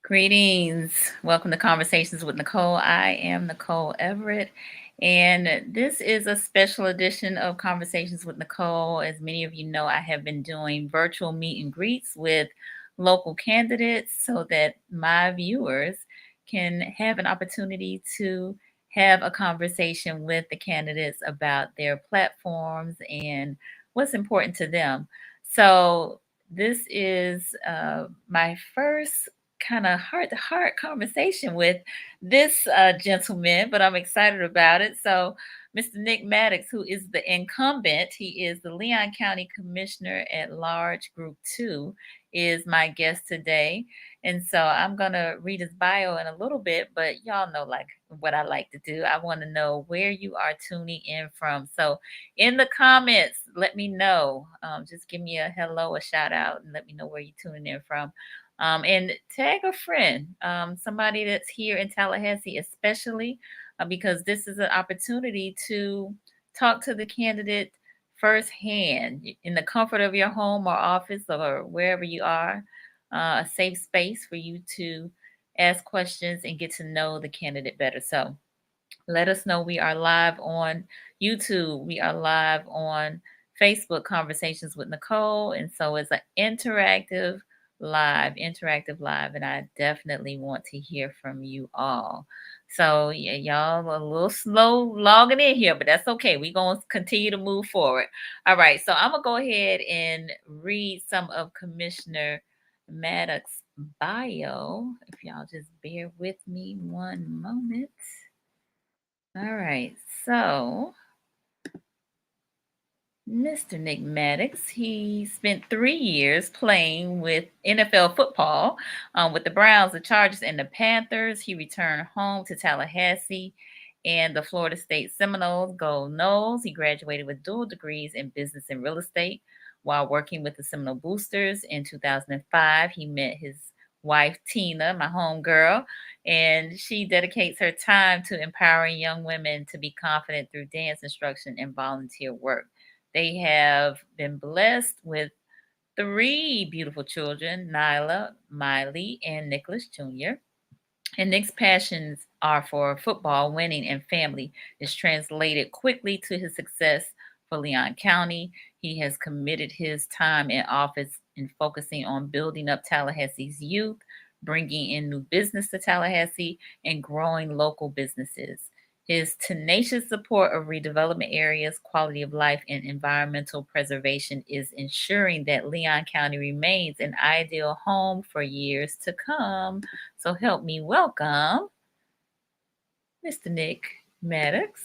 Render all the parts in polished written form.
Greetings. Welcome to Conversations with Nicole. I am Nicole Everett, and this is a special edition of Conversations with Nicole. As many of you know, I have been doing virtual meet and greets with local candidates so that my viewers can have an opportunity to have a conversation with the candidates about their platforms and what's important to them. So, this is my first kind of heart to heart conversation with this gentleman, but I'm excited about it. So, Mr. Nick Maddox, who is the incumbent, he is the Leon County Commissioner at Large Group 2, is my guest today. And so I'm going to read his bio in a little bit, but y'all know like what I like to do. I want to know where you are tuning in from. So in the comments, let me know. Just give me a hello, a shout out, and let me know where you're tuning in from. And tag a friend, somebody that's here in Tallahassee, especially because this is an opportunity to talk to the candidate firsthand in the comfort of your home or office or wherever you are, a safe space for you to ask questions and get to know the candidate better. So let us know. We are live on YouTube. We are live on Facebook, Conversations with Nicole. And so it's an interactive live. And I definitely want to hear from you all. So yeah, y'all a little slow logging in here, but that's okay. We're going to continue to move forward. All right. So I'm going to go ahead and read some of Commissioner Maddox bio. If y'all just bear with me one moment. All right, so Mr. Nick Maddox, he spent 3 years playing with NFL football with the Browns, the Chargers, and the Panthers. He returned home to Tallahassee and the Florida State Seminoles, Go Noles. He graduated with dual degrees in business and real estate while working with the Seminole Boosters. In 2005, he met his wife, Tina, my homegirl, and she dedicates her time to empowering young women to be confident through dance instruction and volunteer work. They have been blessed with three beautiful children, Nyla, Miley, and Nicholas Jr. And Nick's passions are for football, winning, and family is translated quickly to his success for Leon County. He has committed his time in office in focusing on building up Tallahassee's youth, bringing in new business to Tallahassee, and growing local businesses. His tenacious support of redevelopment areas, quality of life, and environmental preservation is ensuring that Leon County remains an ideal home for years to come. So help me welcome Mr. Nick Maddox.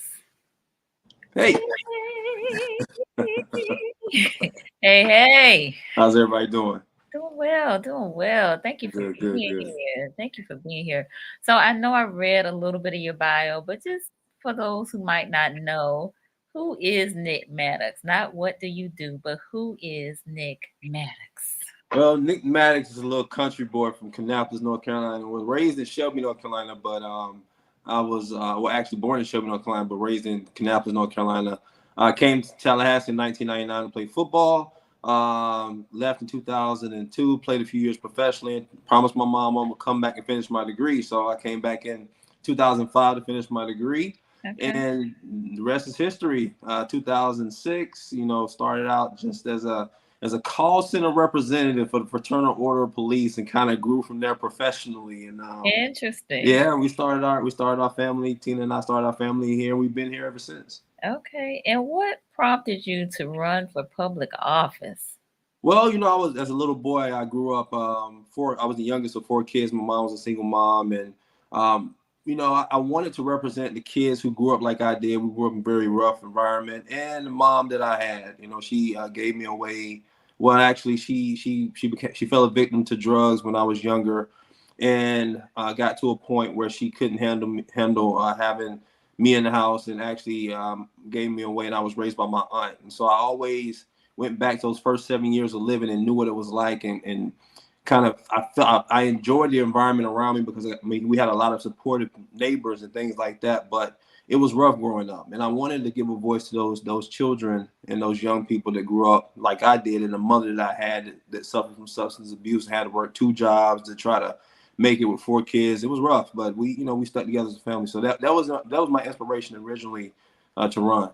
Hey. Hey, hey. How's everybody doing? Doing well, doing well. Thank you for Good, good, being good. here. Thank you for being here. So I know I read a little bit of your bio, but just for those who might not know, who is Nick Maddox? Not what do you do, but who is Nick Maddox? Well, Nick Maddox is a little country boy from Kannapolis, North Carolina. Was raised in Shelby, North Carolina, but I was actually born in Shelby, North Carolina, but raised in Kannapolis, North Carolina. I came to Tallahassee in 1999 to play football. Left in 2002, played a few years professionally. Promised my mom I would come back and finish my degree, so I came back in 2005 to finish my degree. Okay. And the rest is history. 2006, started out just as a call center representative for the Fraternal Order of Police, and kind of grew from there professionally. And Interesting. yeah, we started our family. Tina and I started our family here. We've been here ever since. Okay. And what prompted you to run for public office? Well, I was, as a little boy, I grew up I was the youngest of four kids. My mom was a single mom, and I wanted to represent the kids who grew up like I did. We grew up in a very rough environment, and the mom that I had, she gave me away. Well, actually, she fell a victim to drugs when I was younger, and got to a point where she couldn't handle having me in the house, and actually gave me away. And I was raised by my aunt, and so I always went back to those first 7 years of living and knew what it was like, and kind of I enjoyed the environment around me, because we had a lot of supportive neighbors and things like that, but it was rough growing up, and I wanted to give a voice to those children and those young people that grew up like I did, and the mother that I had that suffered from substance abuse and had to work two jobs to try to make it with 4 kids. It was rough, but we stuck together as a family. So that was my inspiration originally to run.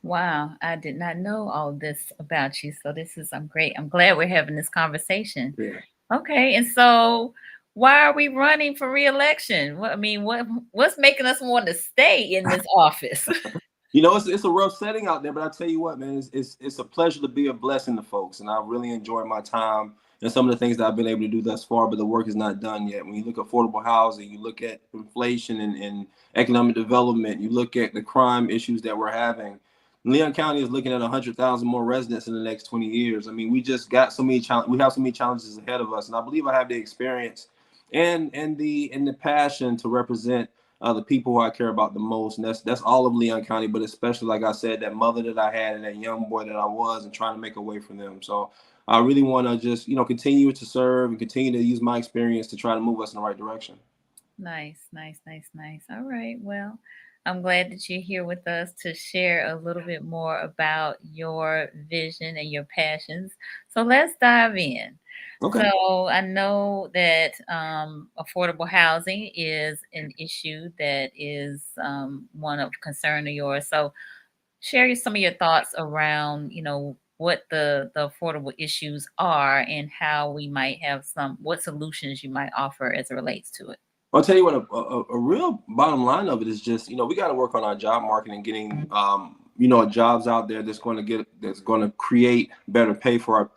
Wow, I did not know all this about you. So I'm great. I'm glad we're having this conversation. Yeah. Okay, and so why are we running for reelection? What's making us want to stay in this office? It's a rough setting out there, but I tell you what, man, it's a pleasure to be a blessing to folks, and I really enjoyed my time and some of the things that I've been able to do thus far. But the work is not done yet. When you look at affordable housing, you look at inflation and economic development, you look at the crime issues that we're having. Leon County is looking at 100,000 more residents in the next 20 years. I mean, we just got so many we have so many challenges ahead of us, and I believe I have the experience and the passion to represent the people who I care about the most. And that's all of Leon County, but especially, like I said, that mother that I had and that young boy that I was, and trying to make a way for them. So I really want to just, continue to serve and continue to use my experience to try to move us in the right direction. Nice, nice, nice, nice. All right. Well, I'm glad that you're here with us to share a little bit more about your vision and your passions. So let's dive in. Okay. So I know that affordable housing is an issue that is one of concern of yours. So share some of your thoughts around, what the affordable issues are and how we might have what solutions you might offer as it relates to it. I'll tell you what, a real bottom line of it is just, we got to work on our job market and getting, jobs out there that's going to create better pay for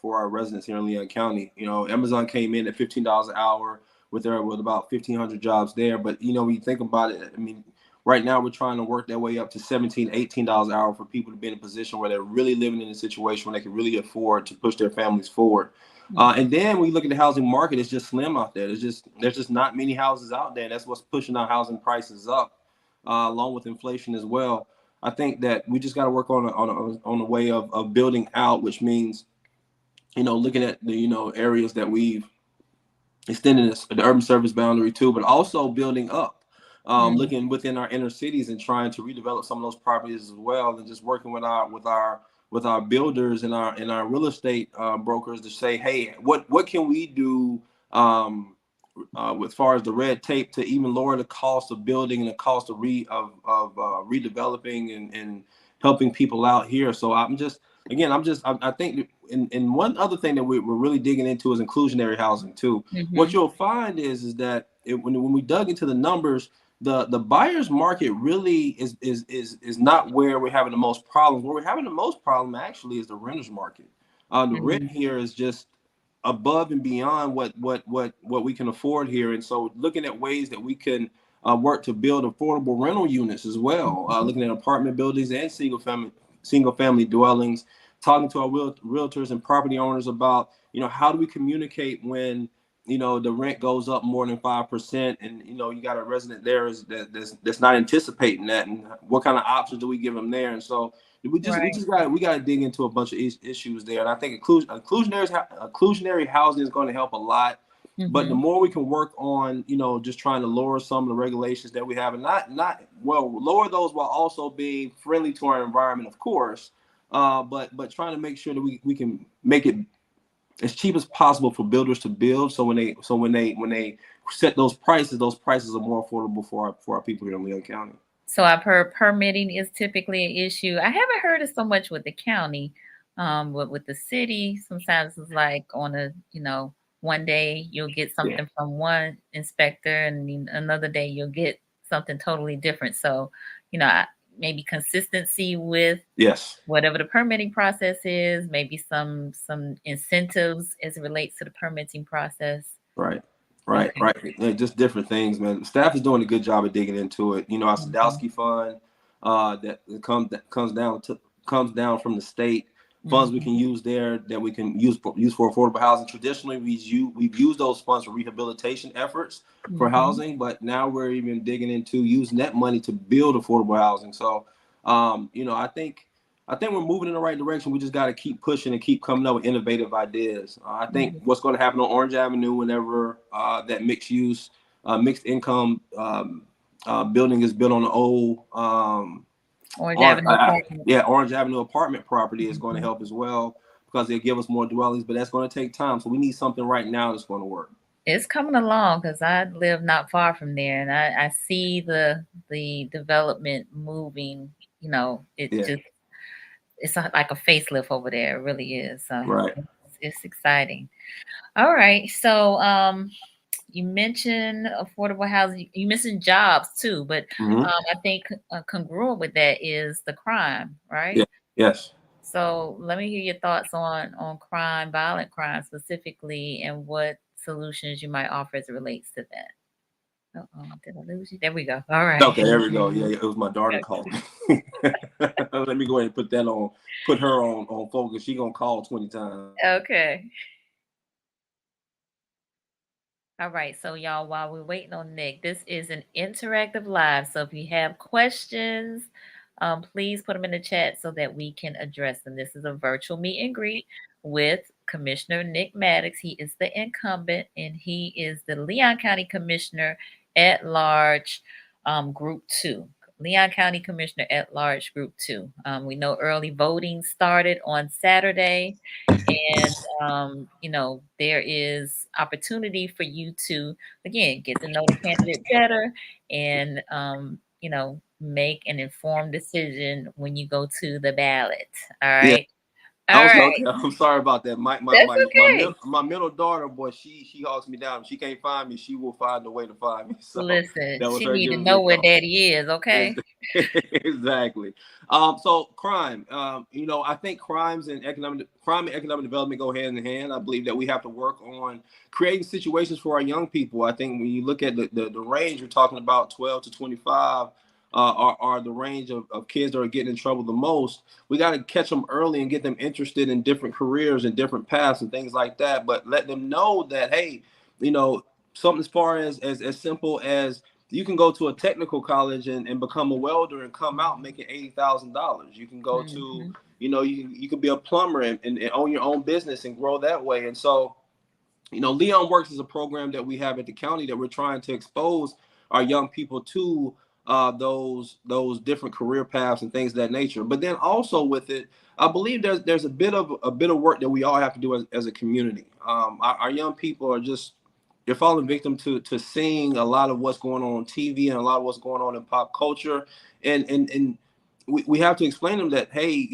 our residents here in Leon County. Amazon came in at $15 an hour with about 1,500 jobs there. But, when you think about it, I mean, right now we're trying to work that way up to $17, $18 an hour for people to be in a position where they're really living in a situation where they can really afford to push their families forward. And then when you look at the housing market, it's just slim out there. There's just not many houses out there. And that's what's pushing our housing prices up, along with inflation as well. I think that we just got to work on a way of building out, which means, looking at the areas that we've extended the urban service boundary to, but also building up, looking within our inner cities and trying to redevelop some of those properties as well, and just working with our builders and our real estate brokers to say, hey, what can we do as far as the red tape to even lower the cost of building and the cost of redeveloping and helping people out here. So I think, and one other thing that we're really digging into is inclusionary housing too. What you'll find is that when we dug into the numbers, the buyer's market really is not where we're having the most problems. Where we're having the most problem actually is the renter's market. The rent here is just above and beyond what we can afford here, and so looking at ways that we can work to build affordable rental units as well. Looking at apartment buildings and single family dwellings, talking to our realtors and property owners about how do we communicate when the rent goes up more than 5%, and you got a resident there that's not anticipating that, and what kind of options do we give them there? And so we got to dig into a bunch of issues there, and I think inclusionary housing is going to help a lot. But the more we can work on, just trying to lower some of the regulations that we have, and lower those while also being friendly to our environment, of course, but trying to make sure that we can make it as cheap as possible for builders to build. So when they set those prices are more affordable for our people here in Leon County. So I've heard permitting is typically an issue. I haven't heard it so much with the county, but with the city, sometimes it's like on one day you'll get something from one inspector, and another day you'll get something totally different. So, maybe consistency with whatever the permitting process is, maybe some incentives as it relates to the permitting process. Right. Yeah, just different things, man. Staff is doing a good job of digging into it. Our Sadowski fund that comes down from the state. Funds we can use there that we can use for affordable housing. Traditionally, we've used those funds for rehabilitation efforts for housing, but now we're even digging into using that money to build affordable housing. So, I think we're moving in the right direction. We just got to keep pushing and keep coming up with innovative ideas. I think what's going to happen on Orange Avenue whenever that mixed income building is built on the old Orange Avenue apartment property is going to help as well, because they'll give us more dwellings, but that's going to take time. So we need something right now that's going to work. It's coming along because I live not far from there, and I see the development moving. You know, it Yeah. just like a facelift over there. It really is. So Right. it's exciting. All right. So you mentioned affordable housing. You mentioned jobs too, but Hmm. I think congruent with that is the crime, Yeah. right? Yes. So let me hear your thoughts on crime, violent crime specifically, and what solutions you might offer as it relates to that. Uh-oh, did I lose you? There we go. All right. Okay, there we go. Yeah, it was my daughter calling. Let me go ahead and put her on focus. She gonna call 20 times. Okay. All right, so y'all, while we're waiting on Nick, this is an interactive live. So if you have questions, please put them in the chat so that we can address them. This is a virtual meet and greet with Commissioner Nick Maddox. He is the incumbent, and he is the Leon County Commissioner at Large, Group 2. Leon County Commissioner at Large, Group 2. We know early voting started on Saturday. And there is opportunity for you to again get to know the candidate better and make an informed decision when you go to the ballot. All Yeah. right. All I'm sorry. right. Okay, I'm sorry about that. My my That's my my middle, okay. my middle daughter, boy, she hogs me down. If she can't find me, she will find a way to find me. So Listen, that was she her need to giving me know a where call. daddy is, okay? Exactly. So crime. I think crime and economic development go hand in hand. I believe that we have to work on creating situations for our young people. I think when you look at the range, you're talking about 12 to 25 are the range of kids that are getting in trouble the most. We got to catch them early and get them interested in different careers and different paths and things like that. But let them know that, hey, something as far as simple as you can go to a technical college and become a welder and come out making $80,000. You can go to, Mm-hmm. you can be a plumber and own your own business and grow that way. And so, Leon Works is a program that we have at the county that we're trying to expose our young people to those different career paths and things of that nature. But then also with it, I believe there's a bit of work that we all have to do as a community. Our young people are just they're falling victim to seeing a lot of what's going on TV and a lot of what's going on in pop culture, and we have to explain to them that, hey,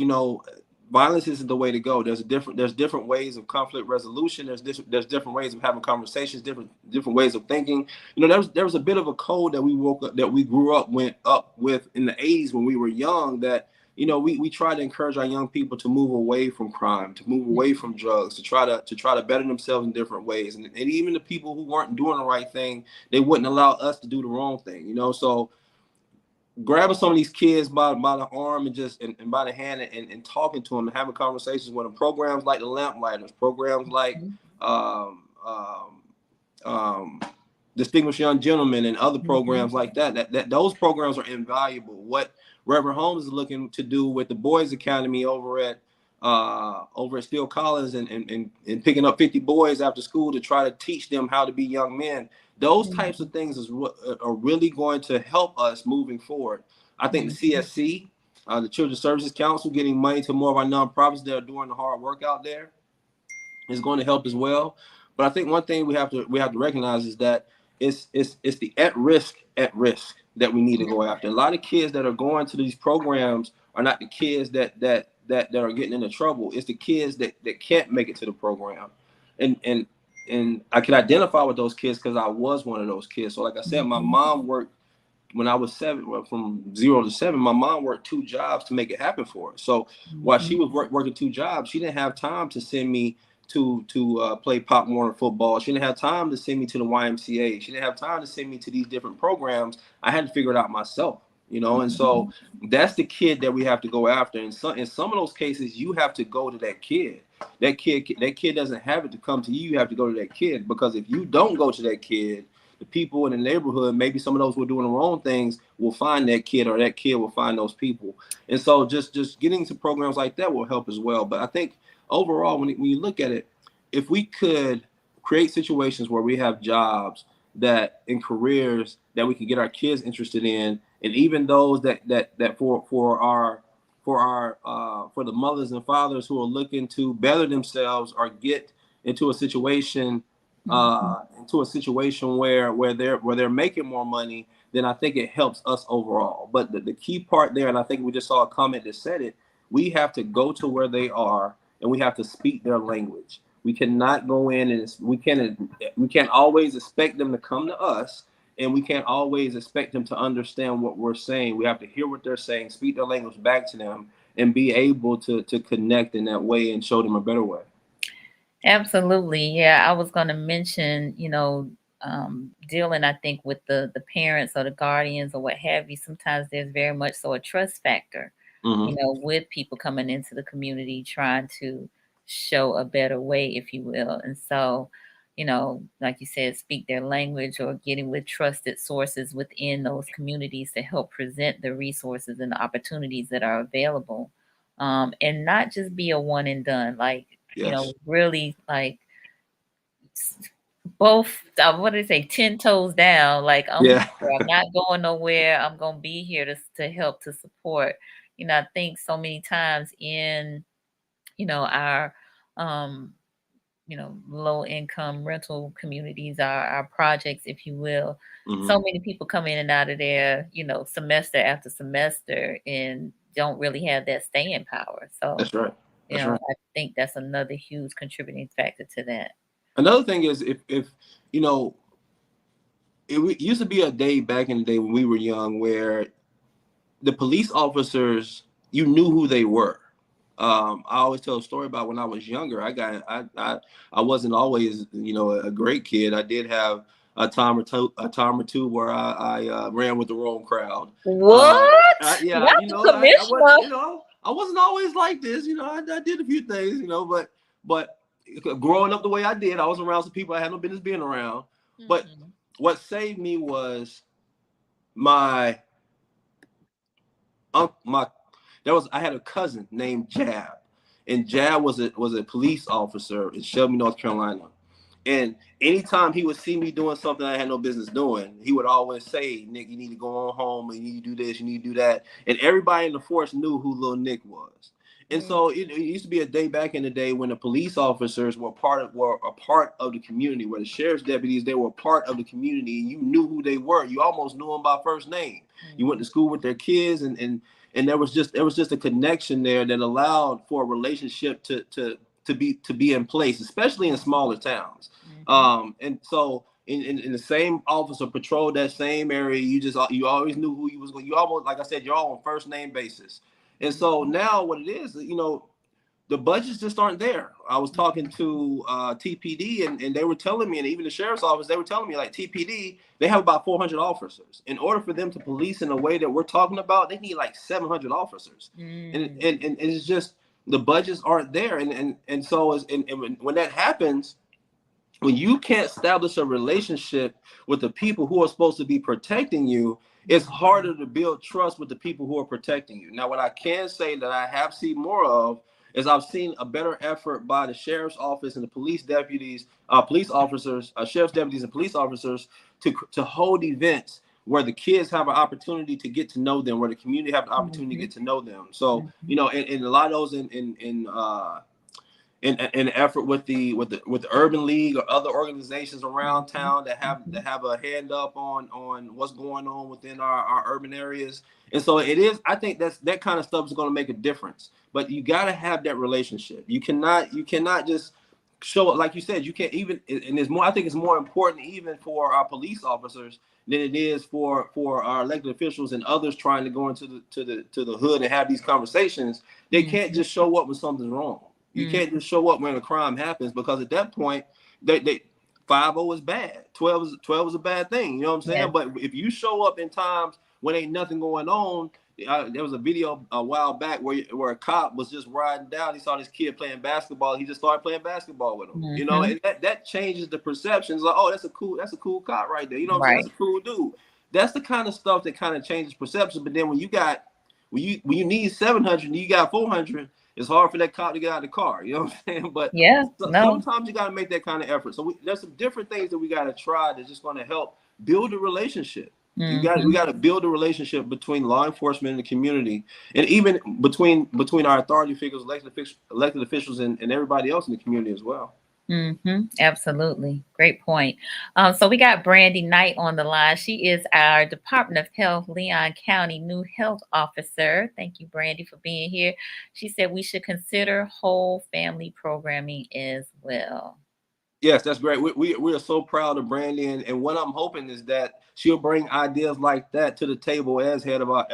violence isn't the way to go. There's different ways of conflict resolution. There's different ways of having conversations, different ways of thinking. There was a bit of a code that we went up with in the 80s when we were young, that we try to encourage our young people to move away from crime, to move away from drugs, to try to better themselves in different ways. And even the people who weren't doing the right thing, they wouldn't allow us to do the wrong thing. So grabbing some of these kids by the arm and by the hand and talking to them and having conversations with them. Programs like the Lamplighters, programs like um, um, um, Distinguished Young Gentlemen, and other Mm-hmm. programs like that those programs are invaluable. What Reverend Holmes is looking to do with the Boys Academy over at Steele Collins and picking up 50 boys after school to try to teach them how to be young men. Those types of things are really going to help us moving forward. I think the Mm-hmm. CSC, the Children's Services Council, getting money to more of our nonprofits that are doing the hard work out there is going to help as well. But I think one thing we have to recognize is that it's the at risk that we need to go after. A lot of kids that are going to these programs are not the kids that are getting into trouble. It's the kids that can't make it to the program, and I can identify with those kids because I was one of those kids. So like I said, my Mm-hmm. mom worked when I was 7, well, from 0 to 7. My mom worked 2 jobs to make it happen for her. So while she Mm-hmm. was working 2 jobs, she didn't have time to send me to play Pop Warner football. She didn't have time to send me to the YMCA. She didn't have time to send me to these different programs. I had to figure it out myself. And so that's the kid that we have to go after. And in some of those cases, you have to go to that kid. That kid doesn't have it to come to you. You have to go to that kid, because if you don't go to that kid, the people in the neighborhood, maybe some of those who are doing the wrong things, will find that kid, or that kid will find those people. And so just getting to programs like that will help as well. But I think overall, when you look at it, if we could create situations where we have jobs that in careers that we can get our kids interested in, and even those that for the mothers and fathers who are looking to better themselves or get into a situation into a situation where they're making more money, then I think it helps us overall. But the key part there, and I think we just saw a comment that said it, we have to go to where they are and we have to speak their language. We cannot go in and we can't always expect them to come to us, and we can't always expect them to understand what we're saying. We have to hear what they're saying, speak their language back to them, and be able to connect in that way and show them a better way. Absolutely. Yeah, I was going to mention, dealing, I think, with the parents or the guardians or what have you. Sometimes there's very much so a trust factor, with people coming into the community trying to show a better way, if you will. And so, like you said, speak their language or getting with trusted sources within those communities to help present the resources and the opportunities that are available. And not just be a one and done, like, Yes. really like both, what do they say, 10 toes down, like I'm Yeah. here, I'm not going nowhere, I'm gonna be here to help, to support. I think so many times in our low income rental communities, our projects, if you will, so many people come in and out of there, semester after semester, and don't really have that staying power. So That's right. That's right. I think that's another huge contributing factor to that. Another thing is if it used to be a day back in the day when we were young where the police officers, you knew who they were. I always tell a story about when I was younger. I wasn't always, a great kid. I did have a time or two where I ran with the wrong crowd. What? Yeah, I wasn't always like this. I did a few things, but growing up the way I did, I was around some people I had no business being around. But what saved me was I had a cousin named Jab, and Jab was a police officer in Shelby, North Carolina. And anytime he would see me doing something I had no business doing, he would always say, "Nick, you need to go on home, and you need to do this, you need to do that." And everybody in the force knew who Little Nick was. And so it used to be a day back in the day when the police officers were a part of the community, where the sheriff's deputies, they were a part of the community, and you knew who they were. You almost knew them by first name. You went to school with their kids, and there was just a connection there that allowed for a relationship to be in place, especially in smaller towns. And so in the same officer patrolled that same area, you always knew who you was going. You almost, like I said, you're all on first name basis. And so now what it is, the budgets just aren't there. I was talking to TPD, and they were telling me, and even the sheriff's office, they were telling me, like, TPD, they have about 400 officers. In order for them to police in a way that we're talking about, they need like 700 officers. And it's just, the budgets aren't there. And so when that happens, when you can't establish a relationship with the people who are supposed to be protecting you, it's harder to build trust with the people who are protecting you. Now, what I can say that I have seen more of is I've seen a better effort by the sheriff's office and the police deputies, police officers, sheriff's deputies and police officers to hold events where the kids have an opportunity to get to know them, where the community have an opportunity to get to know them. So, in a lot of those in an effort with the Urban League or other organizations around town that have a hand up on what's going on within our urban areas. And so it is, I think that kind of stuff is going to make a difference. But you got to have that relationship. You cannot just show it, like you said. You can't even, and there's more. I think it's more important even for our police officers than it is for our elected officials and others trying to go into the hood and have these conversations. They can't just show up when something's wrong. You can't just show up when a crime happens, because at that point, they 5-0 is bad. 12 is a bad thing. You know what I'm saying? Yeah. But if you show up in times when ain't nothing going on, there was a video a while back where a cop was just riding down. He saw this kid playing basketball. He just started playing basketball with him. And that changes the perceptions. Like, oh, that's a cool cop right there. You know what I'm saying? That's a cool dude. That's the kind of stuff that kind of changes perception. But then when you need 700 and you got 400. It's hard for that cop to get out of the car, you know what I'm saying? But sometimes you got to make that kind of effort. So there's some different things that we got to try that's just going to help build a relationship. We got to build a relationship between law enforcement and the community, and even between our authority figures, elected officials, and everybody else in the community as well. Absolutely. Great point. So we got Brandy Knight on the line. She is our Department of Health, Leon County new health officer. Thank you, Brandy, for being here. She said we should consider whole family programming as well. Yes, that's great. We are so proud of Brandy, and what I'm hoping is that she'll bring ideas like that to the table as head of our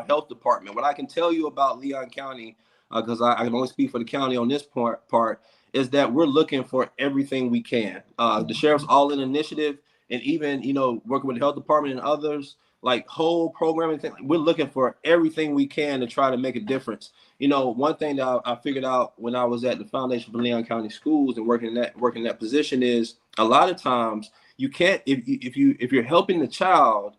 health department. What I can tell you about Leon County, because I can only speak for the county on this part, is that we're looking for everything we can. The sheriff's all in initiative, and even working with the health department and others, like whole programming. We're looking for everything we can to try to make a difference. One thing that I figured out when I was at the Foundation for Leon County Schools and working that position is a lot of times you can't if you're helping the child,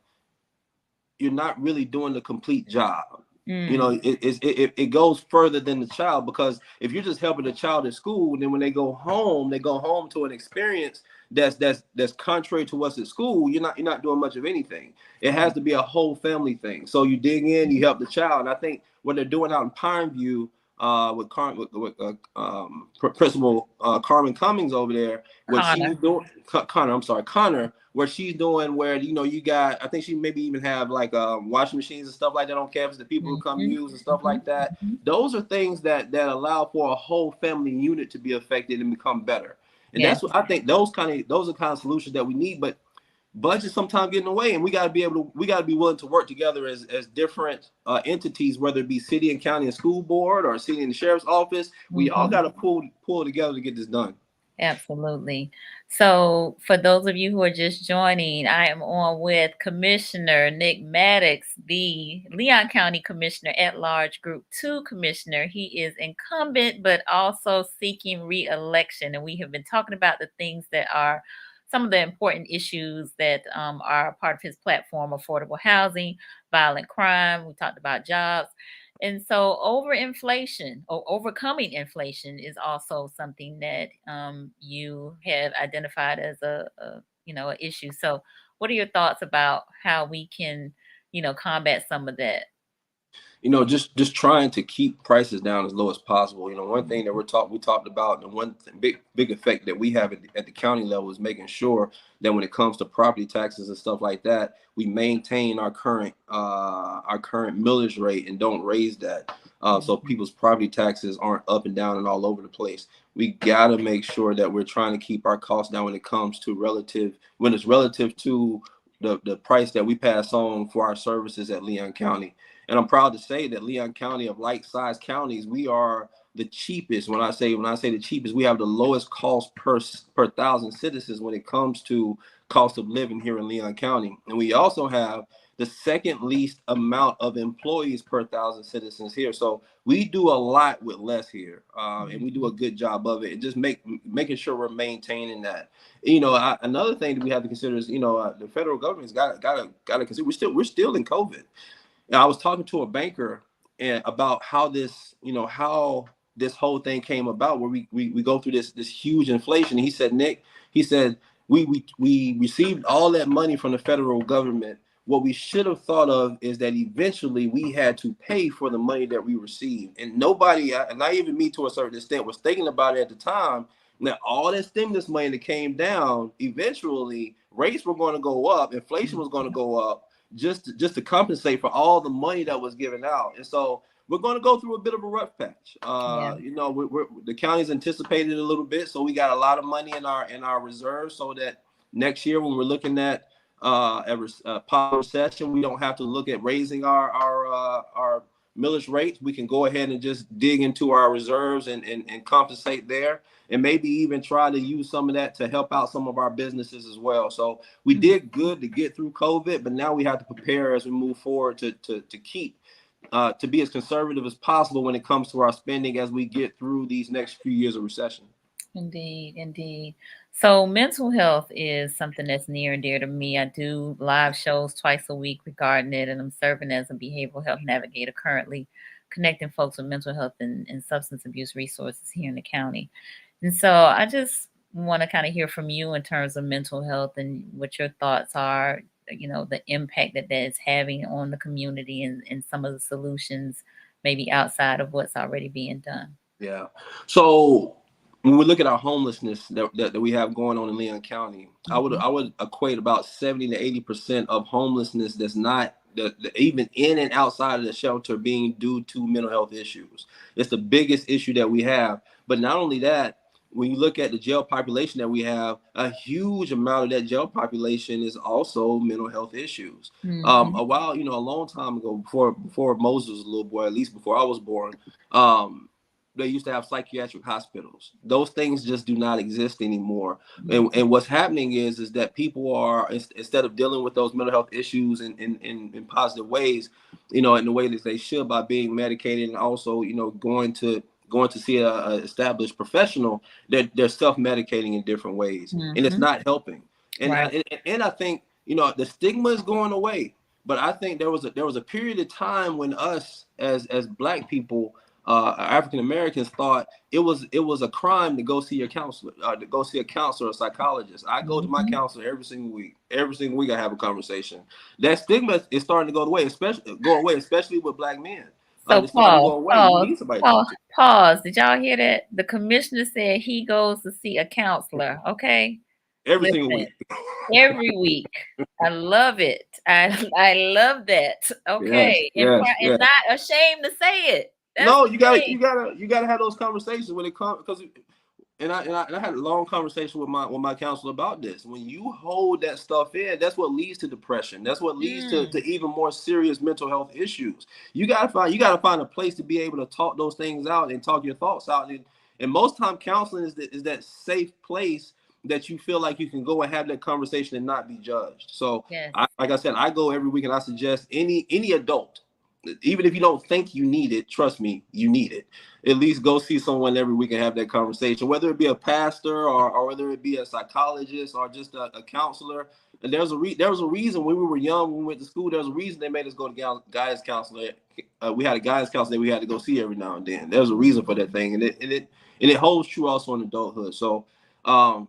you're not really doing the complete job. It goes further than the child, because if you're just helping the child at school, then when they go home to an experience that's contrary to what's at school. You're not doing much of anything. It has to be a whole family thing. So you dig in, you help the child. And I think what they're doing out in Pineview, with Principal Carmen Cummings over there, what she's doing, Connor, where she's doing, where you got, I think she maybe even have like washing machines and stuff like that on campus that people who come use and stuff like that. Those are things that allow for a whole family unit to be affected and become better. And that's what I think. Those are kind of solutions that we need, but budget sometimes get in the way, and we got to be willing to work together as different entities, whether it be city and county and school board, or city and the sheriff's office. We all got to pull together to get this done. Absolutely. So, for those of you who are just joining, I am on with Commissioner Nick Maddox, the Leon County Commissioner at Large Group 2 Commissioner. He is incumbent, but also seeking re-election. And we have been talking about the things that are some of the important issues that are part of his platform: affordable housing, violent crime. We talked about jobs. And so overinflation or overcoming inflation is also something that you have identified as an issue. So what are your thoughts about how we can, combat some of that? Just trying to keep prices down as low as possible. One thing that we talked about, and one big effect that we have at the county level is making sure that when it comes to property taxes and stuff like that, we maintain our current millage rate and don't raise that, so people's property taxes aren't up and down and all over the place. We got to make sure that we're trying to keep our costs down when it's relative to the price that we pass on for our services at Leon County. And I'm proud to say that Leon County, of like-sized counties, we are the cheapest. When I say the cheapest, we have the lowest cost per thousand citizens when it comes to cost of living here in Leon County. And we also have the second least amount of employees per thousand citizens here. So we do a lot with less here, and we do a good job of it. And just making sure we're maintaining that. Another thing that we have to consider is, the federal government's got to consider we're still in COVID. Now, I was talking to a banker about how this whole thing came about, where we go through this huge inflation. And he said, Nick, we received all that money from the federal government. What we should have thought of is that eventually we had to pay for the money that we received. And nobody, and not even me to a certain extent, was thinking about it at the time. Now, all that stimulus money that came down, eventually rates were going to go up, inflation was going to go up, just to compensate for all the money that was given out. And so we're going to go through a bit of a rough patch. The county's anticipated a little bit, so we got a lot of money in our reserves, so that next year when we're looking at a possible recession, we don't have to look at raising our millage rates. We can go ahead and just dig into our reserves and compensate there, and maybe even try to use some of that to help out some of our businesses as well. So we did good to get through COVID, but now we have to prepare as we move forward to keep to be as conservative as possible when it comes to our spending as we get through these next few years of recession. Indeed, indeed. So mental health is something that's near and dear to me. I do live shows twice a week regarding it, and I'm serving as a behavioral health navigator currently, connecting folks with mental health and substance abuse resources here in the county. And so I just want to kind of hear from you in terms of mental health and what your thoughts are, the impact that is having on the community, and some of the solutions maybe outside of what's already being done. Yeah. So when we look at our homelessness that we have going on in Leon County, Mm-hmm. I would equate about 70 to 80% of homelessness that's not even in and outside of the shelter being due to mental health issues. It's the biggest issue that we have. But not only that, when you look at the jail population that we have, a huge amount of that jail population is also mental health issues. Mm-hmm. A long time ago, before Moses was a little boy, at least before I was born, they used to have psychiatric hospitals. Those things just do not exist anymore. And what's happening is that people are, instead of dealing with those mental health issues in positive ways, in the way that they should, by being medicated and also, going to see a established professional, they're self-medicating in different ways, and it's Mm-hmm. not helping. And Right. I think, the stigma is going away. But I think there was a period of time when us as Black people, African Americans, thought it was a crime to go see your counselor, to go see a counselor or psychologist. I go to my Mm-hmm. counselor every single week. Every single week I have a conversation. That stigma is starting to go away, especially with Black men. So It's starting to go pause, away. You pause, need somebody to talk pause, to. pause. Did y'all hear that? The commissioner said he goes to see a counselor. Okay. Every single Listen, week. every week. I love it. I love that. Yes, Okay. And yes, and yes. not ashamed to say it. That's No, the thing. you gotta have those conversations when it comes, because and I had a long conversation with my counselor about this. When you hold that stuff in, that's what leads to depression. That's what leads Mm, to even more serious mental health issues. You gotta find a place to be able to talk those things out and talk your thoughts out. And most time counseling is that safe place that you feel like you can go and have that conversation and not be judged. So yes. like I said, I go every week, and I suggest any adult, even if you don't think you need it, trust me, you need it. At least go see someone every week and have that conversation, whether it be a pastor or whether it be a psychologist or just a counselor. And there was a reason when we were young, when we went to school, there was a reason they made us go to guidance counselor. We had a guidance counselor that we had to go see every now and then. There's a reason for that thing, and it holds true also in adulthood. So um,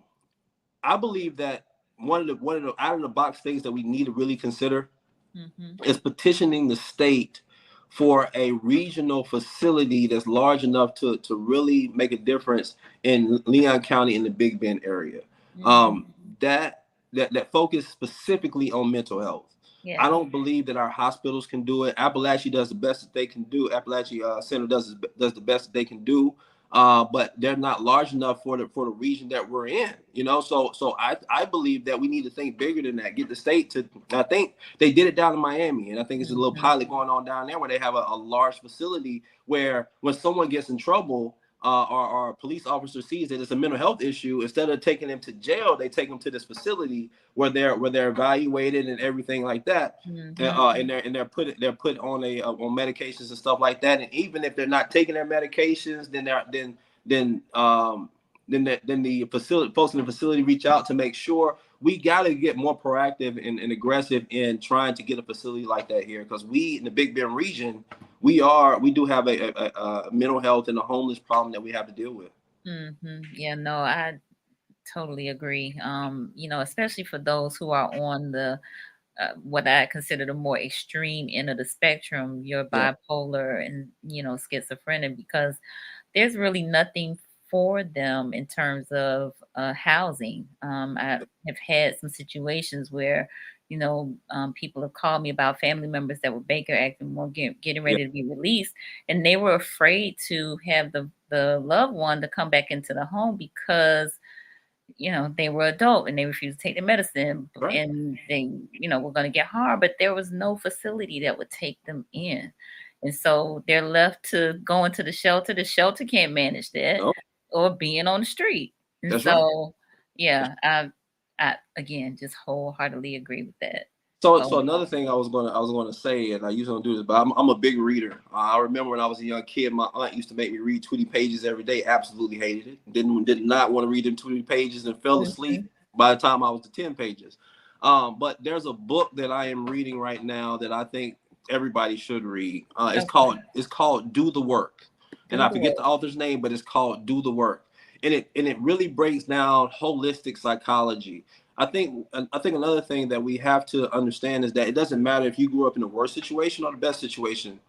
I believe that one of the out of the box things that we need to really consider Mm-hmm. is petitioning the state for a regional facility that's large enough to really make a difference in Leon County in the Big Bend area. Mm-hmm. Um, that focus specifically on mental health. I Yes. don't believe that our hospitals can do it. Appalachia does the best that they can do. Appalachia Center does the best that they can do. But they're not large enough for the region that we're in. So I believe that we need to think bigger than that. Get the state to. I think they did it down in Miami, and I think it's a little Mm-hmm. pilot going on down there where they have a large facility where when someone gets in trouble, or a police officer sees that it's a mental health issue, instead of taking them to jail, they take them to this facility where they're evaluated and everything like that. Mm-hmm. And they're put on on medications and stuff like that. And even if they're not taking their medications, then the facility folks in the facility reach out to make sure. We got to get more proactive and aggressive in trying to get a facility like that here, because we in the Big Bend region, we do have a mental health and a homeless problem that we have to deal with. Mm-hmm. Yeah, no, I totally agree. Especially for those who are on the what I consider the more extreme end of the spectrum, you're Yeah, bipolar and schizophrenic, because there's really nothing for them in terms of housing. I have had some situations where people have called me about family members that were Baker acting more, getting yeah, ready to be released, and they were afraid to have the loved one to come back into the home because they were adult and they refused to take the medicine, right. and they, were going to get harmed, but there was no facility that would take them in. And so they're left to go into the shelter. The shelter can't manage that, No, or being on the street. And that's right. so, yeah, I again just wholeheartedly agree with that. So Oh, another thing I was gonna say, and I usually don't do this, but I'm a big reader. I remember when I was a young kid, my aunt used to make me read 20 pages every day. Absolutely hated it. Did not want to read them 20 pages, and fell asleep mhm. by the time I was to 10 pages. But there's a book that I am reading right now that I think everybody should read. Okay. It's called Do the Work, and Do I the forget work. the author's name, but it's called Do the Work, and it really breaks down holistic psychology. I think another thing that we have to understand is that it doesn't matter if you grew up in the worst situation or the best situation.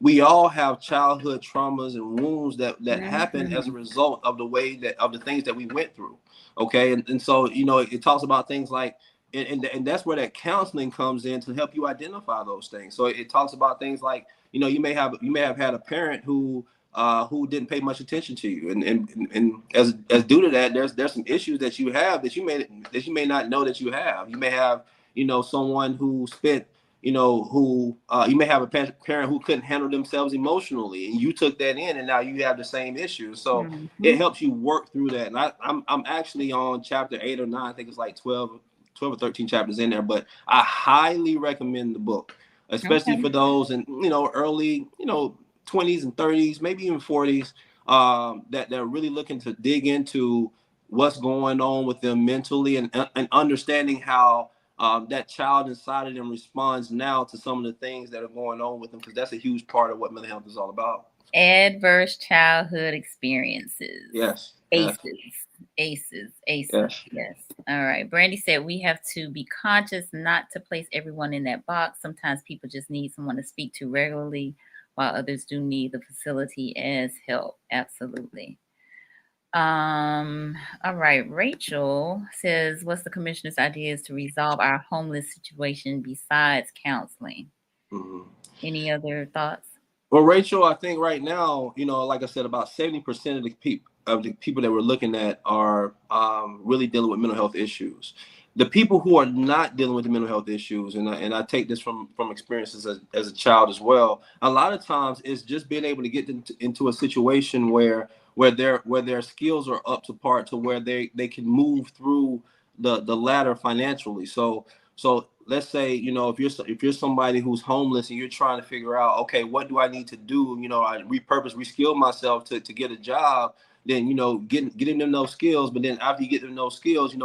we all have childhood traumas and wounds that happen as a Mhm. result of the things that we went through. Okay, and so it talks about things like, and that's where that counseling comes in to help you identify those things. So it talks about things like, you may have had a parent who didn't pay much attention to you, and as due to that, there's some issues that you have that you may not know that you have. You may have, someone who spent, who you may have a parent who couldn't handle themselves emotionally, and you took that in, and now you have the same issue. So it Mhm. helps you work through that. And I'm actually on chapter 8 or 9. I think it's like 12 or 13 chapters in there, but I highly recommend the book, especially Okay. for those in, early, 20s and 30s, maybe even 40s, that they're really looking to dig into what's going on with them mentally, and understanding how that child inside of them responds now to some of the things that are going on with them, because that's a huge part of what mental health is all about. Adverse childhood experiences. Yes, yes, ACEs. ACEs. ACEs. yes. Yes. All right. Brandy said we have to be conscious not to place everyone in that box. Sometimes people just need someone to speak to regularly, while others do need the facility as help. Absolutely. All right. Rachel says, what's the commissioner's ideas to resolve our homeless situation besides counseling? Mhm. Any other thoughts? Well, Rachel, I think right now, like I said, about 70% of the people that we're looking at are really dealing with mental health issues. The people who are not dealing with the mental health issues, and I take this from experiences as a child as well. A lot of times, it's just being able to get them into a situation where their skills are up to par, to where they can move through the ladder financially. So let's say, if you're somebody who's homeless and you're trying to figure out, okay, what do I need to do? I reskill myself to get a job. Then, getting them those skills. But then after you get them those skills,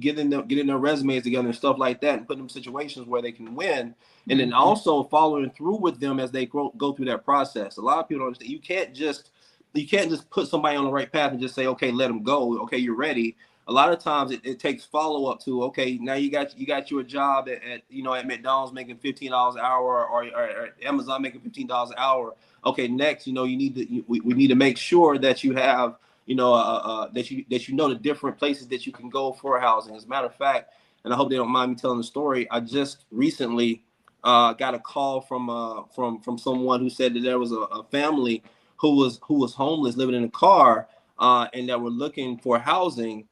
getting their resumes together and stuff like that, and putting them in situations where they can win. And then Mhm. also following through with them as they go through that process. A lot of people don't understand. You can't just put somebody on the right path and just say, okay, let them go. Okay, you're ready. A lot of times it takes follow up to, okay, now you got you a job at McDonald's making $15 an hour, or Amazon making $15 an hour. Okay, next, we need to make sure that you have, that you know the different places that you can go for housing. As a matter of fact, and I hope they don't mind me telling the story, I just recently got a call from someone who said that there was a family who was homeless, living in a car, and that were looking for housing,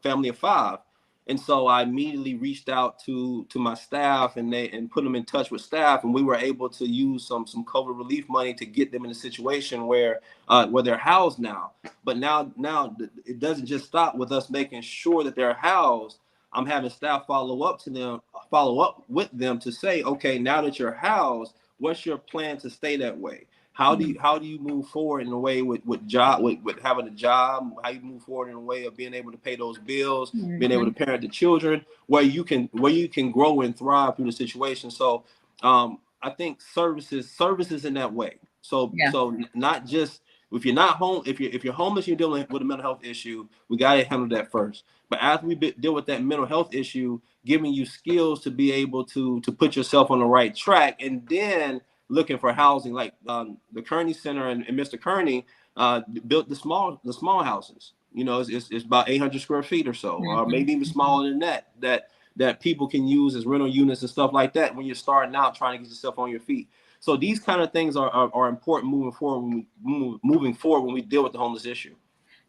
family of 5. And so I immediately reached out to my staff, and put them in touch with staff, and we were able to use some COVID relief money to get them in a situation where they're housed now. But now it doesn't just stop with us making sure that they're housed. I'm having staff follow up with them to say, okay, now that you're housed, what's your plan to stay that way? How do you move forward in a way with having a job? How you move forward in a way of being able to pay those bills, being able to Mhm. parent the children, where you can grow and thrive through the situation. So I think services in that way. Yeah. So not just, if you're not home, if you're homeless, you're dealing with a mental health issue, we got to handle that first. But after we deal with that mental health issue, giving you skills to be able to put yourself on the right track, and then looking for housing, like the Kearney Center and Mr. Kearney built the small houses. It's about 800 square feet or so, or Mhm. maybe even Mhm. smaller than that people can use as rental units and stuff like that when you're starting out trying to get yourself on your feet. So these kind of things are important moving forward when we deal with the homeless issue.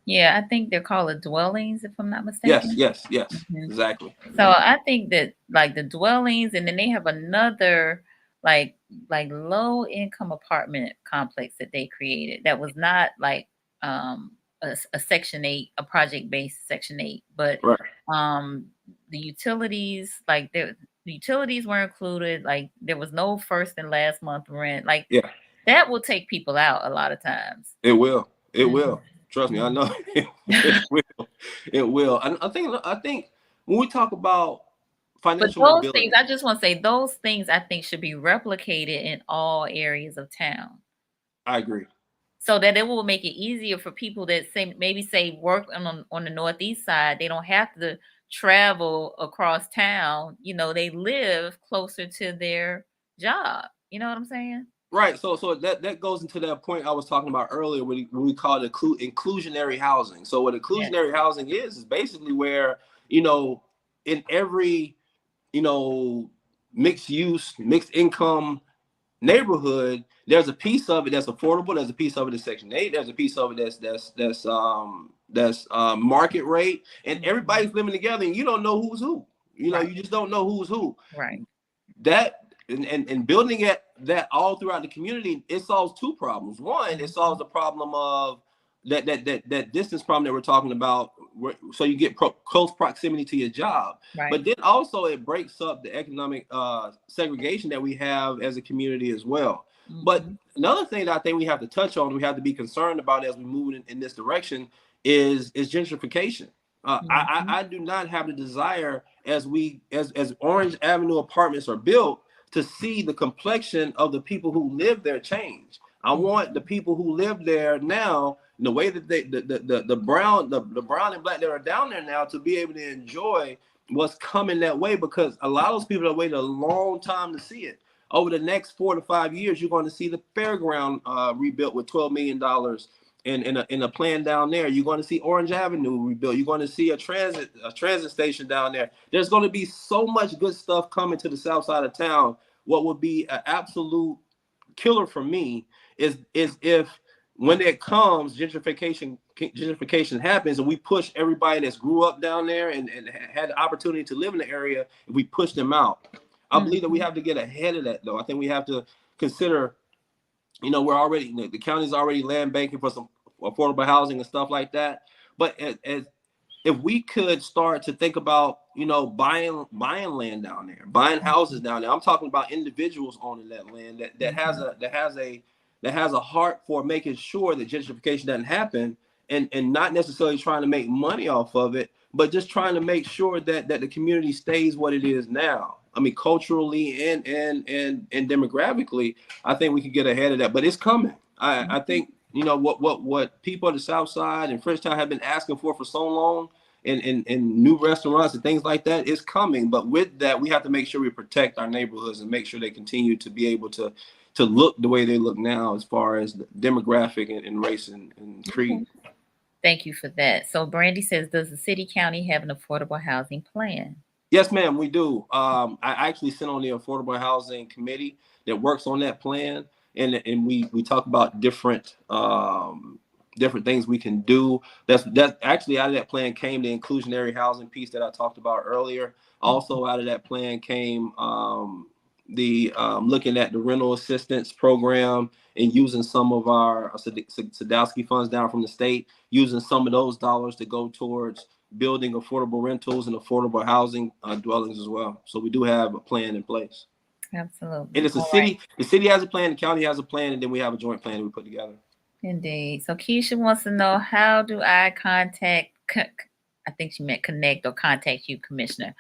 Yeah, I think they're called dwellings, if I'm not Yes, mistaken. yes, yes, Mhm. exactly, So exactly. I think that like the dwellings, and then they have another like low income apartment complex that they created that was not like a Section 8, a project based Section 8, but Right. um the utilities, like the utilities were included, like there was no first and last month rent. Like Yeah, that will take people out a lot of times. it will. It Mhm. will. Trust me, I Mhm. know. It will. It will. And I think when we talk about But financial those things, mobility, I just want to say, those things I think should be replicated in all areas of town, I agree. so that it will make it easier for people that say work on the northeast side. They don't have to travel across town. They live closer to their job. You know what I'm saying? Right. So that goes into that point I was talking about earlier when we call it inclusionary housing. So what Yes. inclusionary housing is basically where, you know, in every, you know, mixed use, mixed income neighborhood, there's a piece of it that's affordable, there's a piece of it that's Section 8, there's a piece of it that's market rate, and everybody's living together and you don't know who's who. You know, Right. you just don't know who's who. Right. That and building it that all throughout the community, it solves two problems. One, it solves the problem of that distance problem that we're talking about, so you get close proximity to your job. Right. But then also it breaks up the economic segregation that we have as a community as well. But another thing that I think we have to touch on, we have to be concerned about as we move in this direction, is gentrification. I do not have the desire as Orange Avenue apartments are built to see the complexion of the people who live there change. I want the people who live there now, the way that the brown and black that are down there now, to be able to enjoy what's coming that way, because a lot of those people have waited a long time to see it. Over the next 4 to 5 years, you're going to see the fairground rebuilt with $12 million in a plan down there. You're going to see Orange Avenue rebuilt. You're going to see a transit station down there. There's going to be so much good stuff coming to the south side of town. What would be an absolute killer for me is if when it comes, gentrification happens and we push everybody that's grew up down there and had the opportunity to live in the area, and we push them out. I believe that we have to get ahead of that, though. I think we have to consider, you know, the county's already land banking for some affordable housing and stuff like that. But if we could start to think about, you know, buying land down there, buying houses down there. I'm talking about individuals owning that land that has a heart for making sure that gentrification doesn't happen, and not necessarily trying to make money off of it, but just trying to make sure that the community stays what it is now. I mean, culturally and demographically, I think we could get ahead of that, but it's coming. I think, you know, what people on the South Side and Frenchtown have been asking for so long, and new restaurants and things like that, is coming. But with that, we have to make sure we protect our neighborhoods and make sure they continue to be able to look the way they look now, as far as demographic and race and creed. Thank you for that. So Brandy says, does the city county have an affordable housing plan? Yes, ma'am, we do. I actually sit on the Affordable Housing Committee that works on that plan, and we talk about different things we can do. That's actually, out of that plan came the inclusionary housing piece that I talked about earlier. Also, out of that plan came the looking at the rental assistance program and using some of our Sadowski funds down from the state, using some of those dollars to go towards building affordable rentals and affordable housing dwellings as well. So we do have a plan in place. Absolutely. And it's a city. Right. The city has a plan, the county has a plan, and then we have a joint plan that we put together. Indeed. So Keisha wants to know, how do I contact, I think she meant connect or contact you, Commissioner.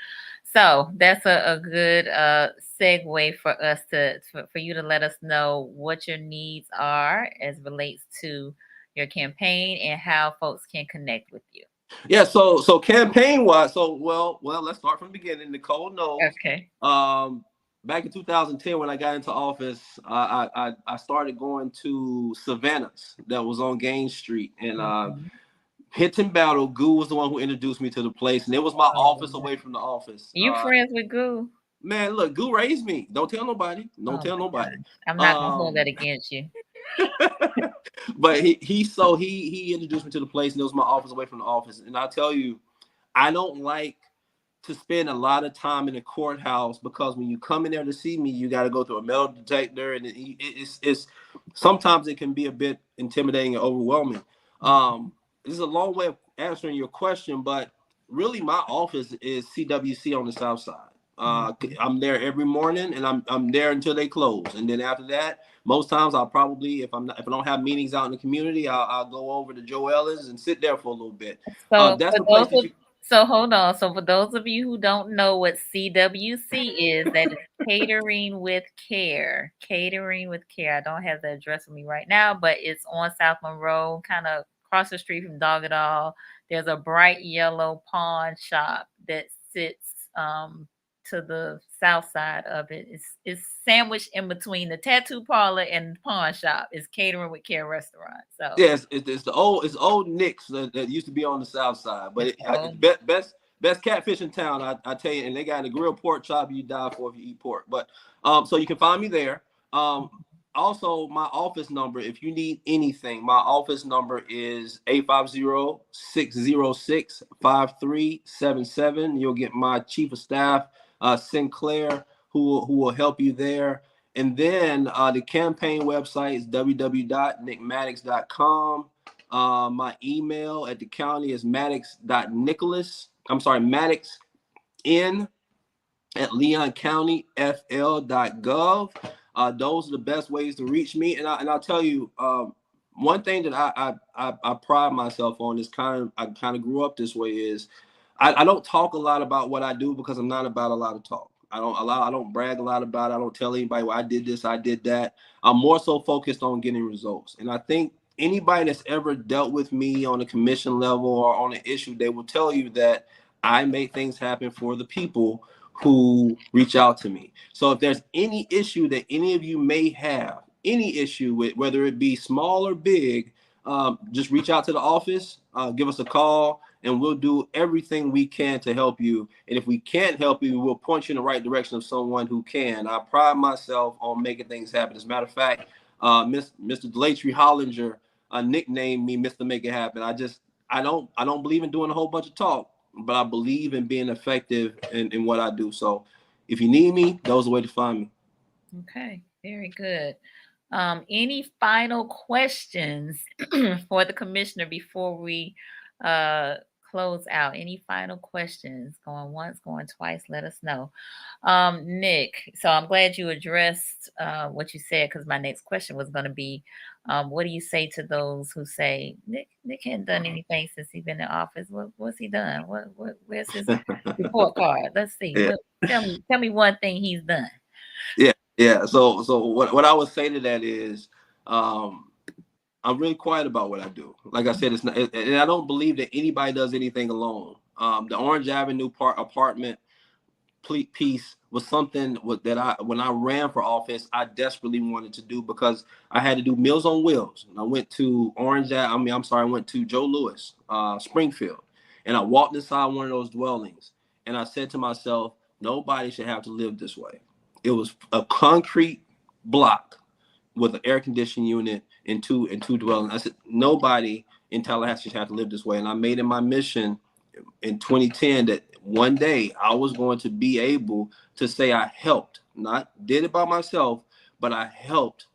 So that's a good segue for us for you to let us know what your needs are as relates to your campaign and how folks can connect with you. Yeah, so campaign wise, well, let's start from the beginning. Nicole knows. Okay. Back in 2010, when I got into office, I started going to Savannah's that was on Gaines Street, and Hinton Battle. Goo was the one who introduced me to the place, and it was my office away from the office. You friends with Goo? Man, look, Goo raised me. Don't tell nobody. Don't tell nobody. God. I'm not gonna hold that against you. But he introduced me to the place, and it was my office away from the office. And I tell you, I don't like to spend a lot of time in the courthouse, because when you come in there to see me, you got to go through a metal detector, and it's sometimes it can be a bit intimidating and overwhelming. This is a long way of answering your question, but really my office is CWC on the South Side. I'm there every morning, and I'm there until they close, and then after that, most times I'll probably, if I don't have meetings out in the community, I'll go over to Joe Ellis and sit there for a little bit. So that's the place that So hold on. So for those of you who don't know what CWC is, that is Catering with Care. Catering with Care. I don't have the address with me right now, but it's on South Monroe, kind of across the street from Doggedall. There's a bright yellow pawn shop that sits to the south side of it. It's sandwiched in between the tattoo parlor and the pawn shop. It's Catering with Care restaurant. So yes, it's the old Nick's that used to be on the south side, but it's best catfish in town. I tell you, and they got a grilled pork chop you die for if you eat pork. But so you can find me there. Also, my office number, if you need anything, my office number is 850-606-5377. You'll get my chief of staff, Sinclair, who will help you there. And then the campaign website is www.nickmaddox.com. My email at the county is maddox.nicholas. I'm sorry, Maddux N at leoncountyfl.gov. Those are the best ways to reach me. And I'll tell you, one thing that I pride myself on is I kind of grew up this way is I don't talk a lot about what I do because I'm not about a lot of talk. I don't brag a lot about it. I don't tell anybody, well, I did this, I did that. I'm more so focused on getting results. And I think anybody that's ever dealt with me on a commission level or on an issue, they will tell you that I make things happen for the people who reach out to me. So if there's any issue that any of you may have, any issue with, whether it be small or big, just reach out to the office, give us a call, and we'll do everything we can to help you. And if we can't help you, we'll point you in the right direction of someone who can. I pride myself on making things happen. As a matter of fact, Mr. Delatry Hollinger nicknamed me Mr. Make It Happen. I don't believe in doing a whole bunch of talk, but I believe in being effective in what I do. So if you need me, those are the way to find me. okay, very good. Any final questions for the commissioner before we close out? Any final questions? Going once, going twice, let us know. Nick, so I'm glad you addressed what you said, because my next question was going to be, what do you say to those who say Nick hadn't done anything since he's been in office? What's he done? Where's his report card? Let's see. Yeah. Tell me one thing he's done. Yeah. So what I would say to that is, I'm really quiet about what I do. Like I said, it's not, and I don't believe that anybody does anything alone. The Orange Avenue apartment piece was something that when I ran for office, I desperately wanted to do, because I had to do Meals on Wheels. And I went to I went to Joe Louis, Springfield, and I walked inside one of those dwellings, and I said to myself, nobody should have to live this way. It was a concrete block with an air conditioning unit and two dwellings. I said, nobody in Tallahassee should have to live this way. And I made it my mission in 2010 that one day I was going to be able to say I helped, not did it by myself, but I helped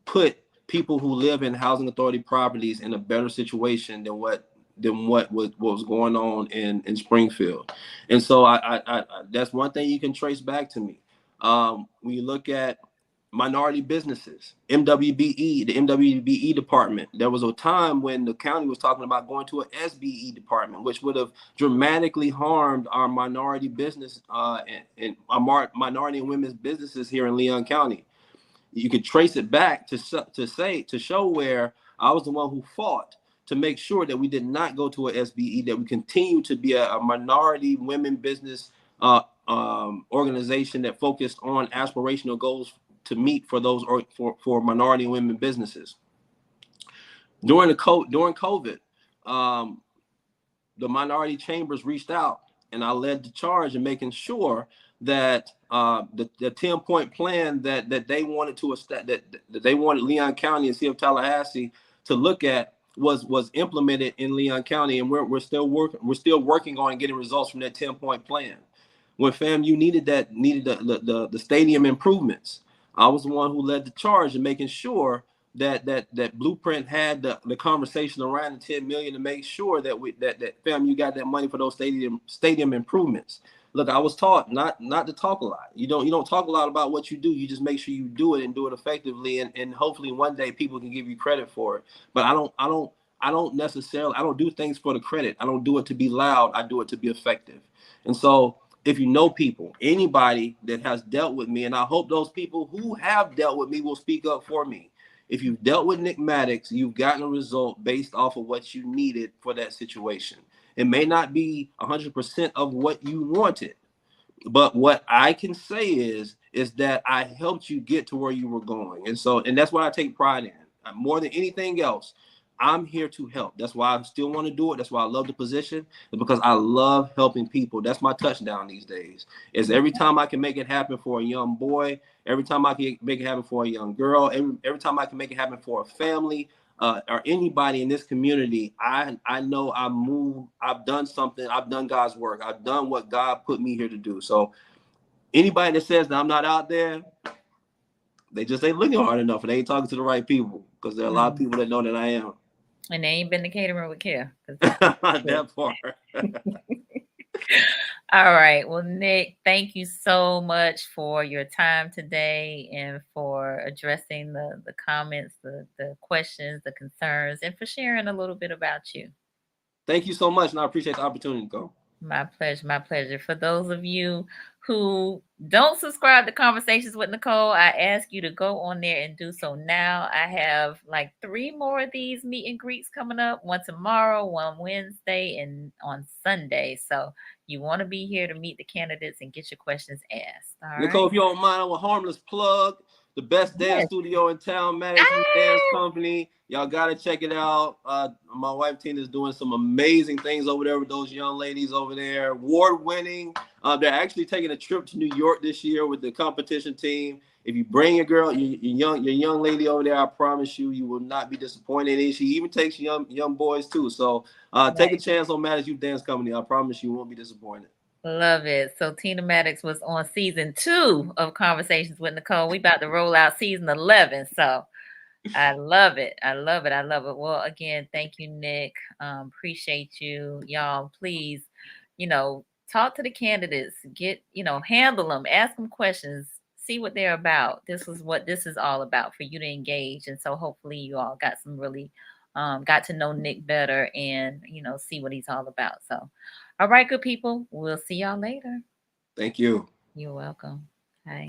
put people who live in housing authority properties in a better situation than what was going on in Springfield. And so I that's one thing you can trace back to me. When you look at minority businesses, the MWBE department, there was a time when the county was talking about going to an SBE department, which would have dramatically harmed our minority business and our minority and women's businesses here in Leon County. You could trace it back to show where I was the one who fought to make sure that we did not go to a SBE, that we continue to be a minority women business organization that focused on aspirational goals to meet for those for minority and women businesses. During COVID, the minority chambers reached out, and I led the charge in making sure that the 10-point plan that they wanted that they wanted Leon County and City of Tallahassee to look at was implemented in Leon County, and we're still working on getting results from that 10-point plan. When FAMU needed the stadium improvements, I was the one who led the charge in making sure that Blueprint had the conversation around the 10 million to make sure that FAMU got that money for those stadium improvements. Look, I was taught not to talk a lot. You don't talk a lot about what you do. You just make sure you do it and do it effectively, and hopefully one day people can give you credit for it. But I don't do things for the credit. I don't do it to be loud. I do it to be effective. And so, if you know people, anybody that has dealt with me, and I hope those people who have dealt with me will speak up for me. If you've dealt with Nick Maddox, you've gotten a result based off of what you needed for that situation. It may not be 100% of what you wanted, But what I can say is that I helped you get to where you were going. And that's what I take pride in. More than anything else, I'm here to help. That's why I still want to do it. That's why I love the position, because I love helping people. That's my touchdown these days. Is every time I can make it happen for a young boy, every time I can make it happen for a young girl, every time I can make it happen for a family, or anybody in this community, I know I've done something, I've done God's work, I've done what God put me here to do. So anybody that says that I'm not out there, they just ain't looking hard enough, and they ain't talking to the right people, because there are a lot of people that know that I am. And they ain't been to catering with care. That part. All right. Well, Nick, thank you so much for your time today and for addressing the comments, the questions, the concerns, and for sharing a little bit about you. Thank you so much, and I appreciate the opportunity to go. My pleasure. My pleasure. For those of you who don't subscribe to Conversations with Nicole, I ask you to go on there and do so now. I have like 3 more of these meet and greets coming up, one tomorrow, one Wednesday, and on Sunday. So you want to be here to meet the candidates and get your questions asked. All Nicole, right. if you don't mind, I'm a harmless plug. The best dance studio in town, Maddux Dance Company. Y'all gotta check it out. My wife Tina is doing some amazing things over there with those young ladies over there. Award winning. They're actually taking a trip to New York this year with the competition team. If you bring your girl, your young lady over there, I promise you, you will not be disappointed. And she even takes young boys too. So take a chance on Maddux Dance Company. I promise you won't be disappointed. Love it. So Tina Maddux was on season 2 of Conversations with Nicole. We about to roll out season 11. So I love it. I love it. I love it. Well, again, thank you, Nick. Appreciate you. Y'all, please, talk to the candidates. Handle them. Ask them questions. See what they're about. This is what this is all about, for you to engage. And so hopefully you all got some really got to know Nick better and, see what he's all about. So, all right, good people. We'll see y'all later. Thank you. You're welcome. Bye.